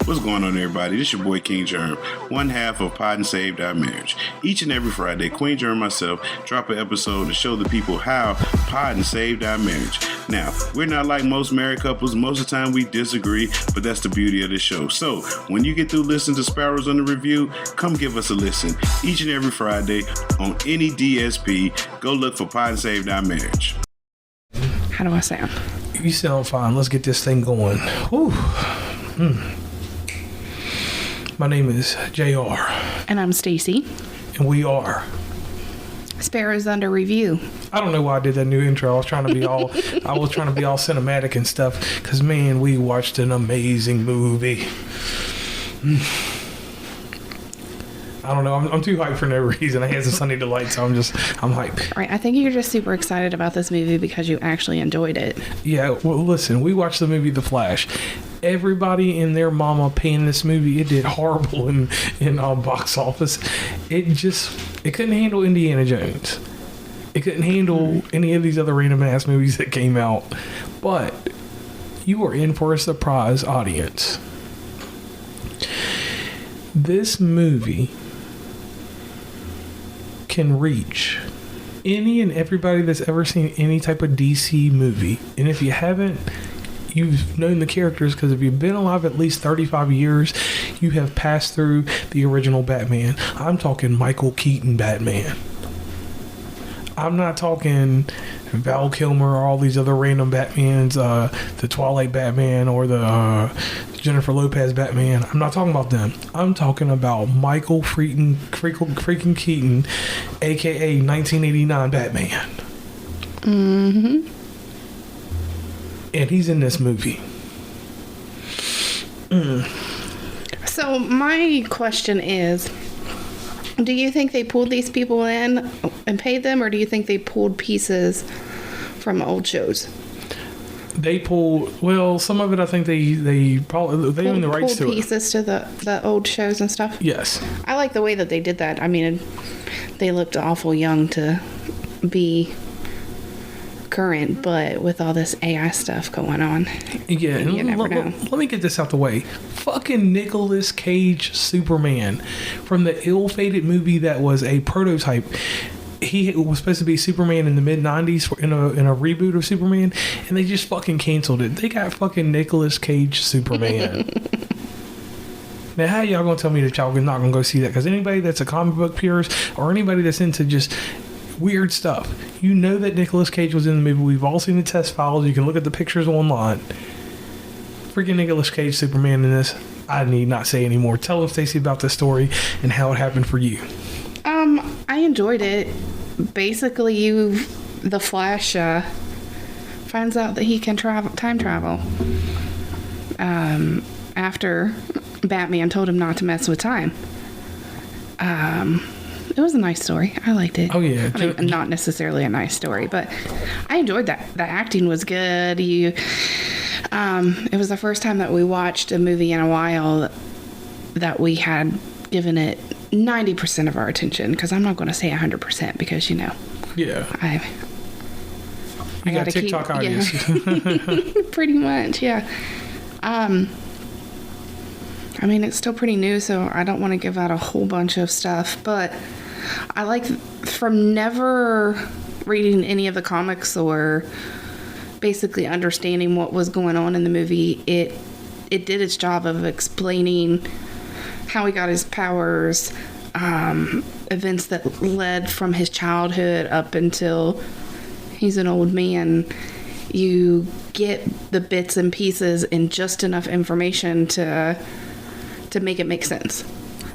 What's going on, everybody? This your boy King Germ, one half of Pod and Saved Our Marriage. Each and every Friday, Queen Germ and myself drop an episode to show the people how Pod and Saved Our Marriage. Now, we're not like most married couples. Most of the time we disagree, but that's the beauty of the show. So, when you get through listening to Sparrows Under review, come give us a listen. Each and every Friday on any DSP, go look for Pod and Saved Our Marriage. How do I sound? You sound fine. Let's get this thing going. Whew. My name is JR. And I'm Stacey. And we are Sparrows Under review. I don't know why I did that new intro. I was trying to be all cinematic and stuff. Because, man, we watched an amazing movie. I don't know. I'm too hyped for no reason. I had some Sunday Delight, so I'm hyped. Right. I think you're just super excited about this movie because you actually enjoyed it. Yeah. Well, listen, we watched the movie The Flash. Everybody and their mama paying this movie. It did horrible in box office. It couldn't handle Indiana Jones. It couldn't handle any of these other random ass movies that came out. But you are in for a surprise audience. This movie can reach any and everybody that's ever seen any type of DC movie. And if you haven't, you've known the characters, because if you've been alive at least 35 years, you have passed through the original Batman. I'm talking Michael Keaton Batman. I'm not talking Val Kilmer or all these other random Batmans, the Twilight Batman or the Jennifer Lopez Batman. I'm not talking about them. I'm talking about Michael freaking Keaton, a.k.a. 1989 Batman. Mm-hmm. And he's in this movie. So my question is, do you think they pulled these people in and paid them, or do you think they pulled pieces from old shows? They pulled, well, some of it I think they probably own the rights to pulled pieces to the old shows and stuff? Yes. I like the way that they did that. I mean, they looked awful young to be current, but with all this AI stuff going on, yeah, you never know. Let me get this out the way. Fucking Nicolas Cage Superman from the ill-fated movie that was a prototype. He was supposed to be Superman in the mid-90s in a reboot of Superman, and they just fucking canceled it. They got fucking Nicolas Cage Superman. Now, how y'all gonna tell me that y'all are not gonna go see that? Because anybody that's a comic book purist or anybody that's into just weird stuff, you know that Nicolas Cage was in the movie. We've all seen the test files. You can look at the pictures online. Freaking Nicolas Cage Superman in this. I need not say anymore. Tell us, Stacey, about this story and how it happened for you. I enjoyed it. Basically, the Flash finds out that he can time travel. After Batman told him not to mess with time. It was a nice story. I liked it. Oh, yeah. I mean, not necessarily a nice story, but I enjoyed that. The acting was good. It was the first time that we watched a movie in a while that we had given it 90% of our attention, because I'm not going to say 100% because, Yeah. I got TikTok audience. Yeah. Pretty much, yeah. I mean, it's still pretty new, so I don't want to give out a whole bunch of stuff, but I like, from never reading any of the comics or basically understanding what was going on in the movie, it did its job of explaining how he got his powers, events that led from his childhood up until he's an old man. You get the bits and pieces and just enough information to make it make sense.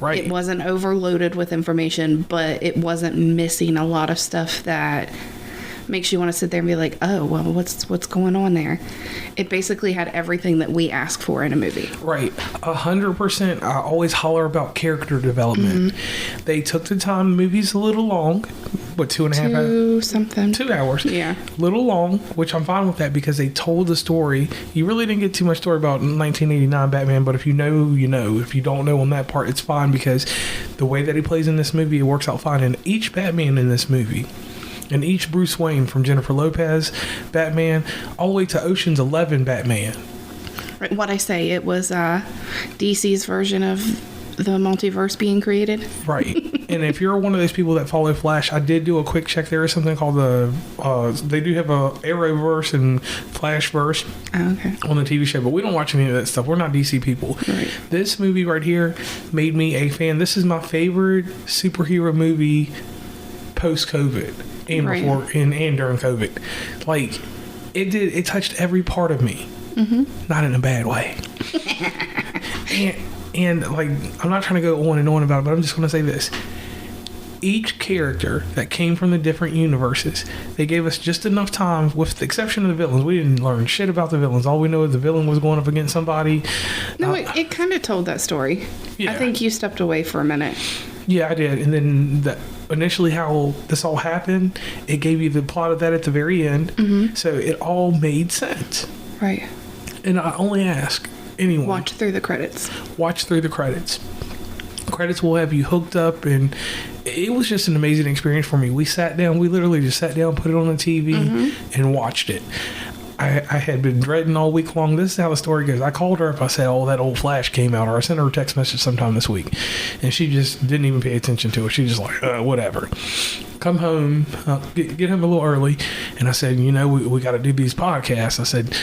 Right. It wasn't overloaded with information, but it wasn't missing a lot of stuff that makes you want to sit there and be like, oh, well, what's going on there? It basically had everything that we ask for in a movie. Right. 100%. I always holler about character development. Mm-hmm. They took the time. The movie's a little long. What, 2.5 hours? Something. 2 hours. Yeah. Little long, which I'm fine with that, because they told the story. You really didn't get too much story about 1989 Batman, but if you know, you know. If you don't know on that part, it's fine, because the way that he plays in this movie, it works out fine. And each Batman in this movie, and each Bruce Wayne, from Jennifer Lopez Batman all the way to Ocean's 11 Batman, What I say, it was DC's version of the multiverse being created. Right. And if you're one of those people that follow Flash, I did do a quick check. There is something called they do have a Arrowverse and Flashverse on the TV show, but we don't watch any of that stuff. We're not DC people. Right. This movie right here made me a fan. This is my favorite superhero movie post-COVID and before and during COVID. Like, it touched every part of me. Not in a bad way. And like, I'm not trying to go on and on about it, but I'm just going to say this. Each character that came from the different universes, they gave us just enough time, with the exception of the villains. We didn't learn shit about the villains. All we know is the villain was going up against somebody. No, it kind of told that story. Yeah. I think you stepped away for a minute. Yeah, I did. And then initially how this all happened, it gave you the plot of that at the very end. So it all made sense. Right. And I only ask anyone, watch through the credits. Watch through the credits. Credits will have you hooked up, and it was just an amazing experience for me. We literally just sat down, put it on the TV, and watched it. I had been dreading all week long. This is how the story goes. I called her up. I said, that old Flash came out. Or I sent her a text message sometime this week. And she just didn't even pay attention to it. She just like, whatever. Come home, get home a little early. And I said, we got to do these podcasts. I said,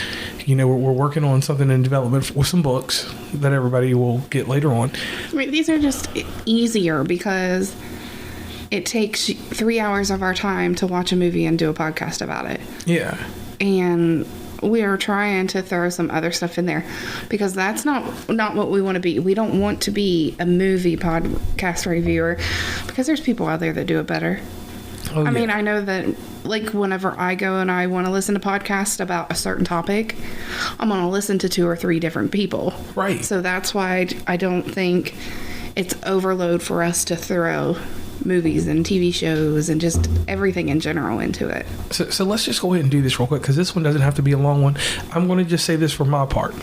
we're working on something in development with some books that everybody will get later on. I mean, these are just easier because it takes 3 hours of our time to watch a movie and do a podcast about it. Yeah. And we are trying to throw some other stuff in there because that's not what we want to be. We don't want to be a movie podcast reviewer because there's people out there that do it better. I mean, I know that, like, whenever I go and I want to listen to podcasts about a certain topic, I'm going to listen to 2 or 3 different people. Right. So that's why I don't think it's overload for us to throw movies and TV shows and just everything in general into it. So let's just go ahead and do this real quick because this one doesn't have to be a long one. I'm going to just say this for my part.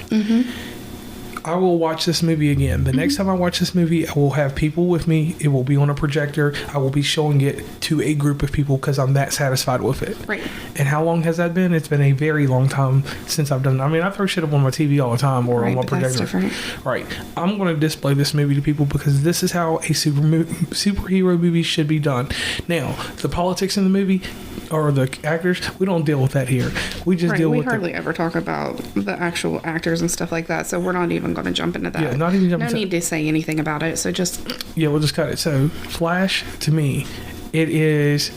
I will watch this movie again. The next time I watch this movie, I will have people with me. It will be on a projector. I will be showing it to a group of people because I'm that satisfied with it. Right. And how long has that been? It's been a very long time since I've done it. I mean, I throw shit up on my TV all the time or on my projector. That's different. Right. I'm going to display this movie to people because this is how a superhero movie should be done. Now, the politics in the movie or the actors, we don't deal with that here. We just deal with. We hardly ever talk about the actual actors and stuff like that, so we're not even going to jump into that. Yeah, not even jump into. No need to say anything about it. So just. Yeah, we'll just cut it. So Flash, to me, it is.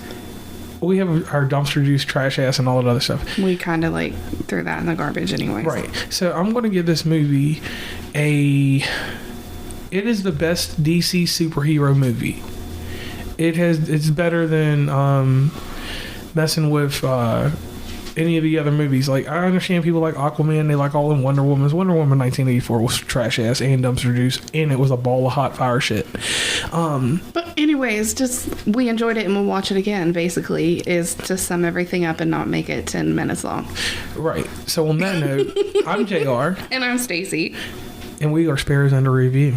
We have our dumpster juice, trash ass, and all that other stuff. We kind of like threw that in the garbage, anyways. Right. So I'm going to give this movie It is the best DC superhero movie. It's better than messing with any of the other movies. Like, I understand people like Aquaman, they like all them Wonder Woman 1984 was trash ass and dumpster juice, and it was a ball of hot fire shit. But anyways, just we enjoyed it and we'll watch it again, basically, is to sum everything up and not make it 10 minutes long. Right. So on that note, I'm JR. And I'm Stacey. And we are Sparrows Under Review.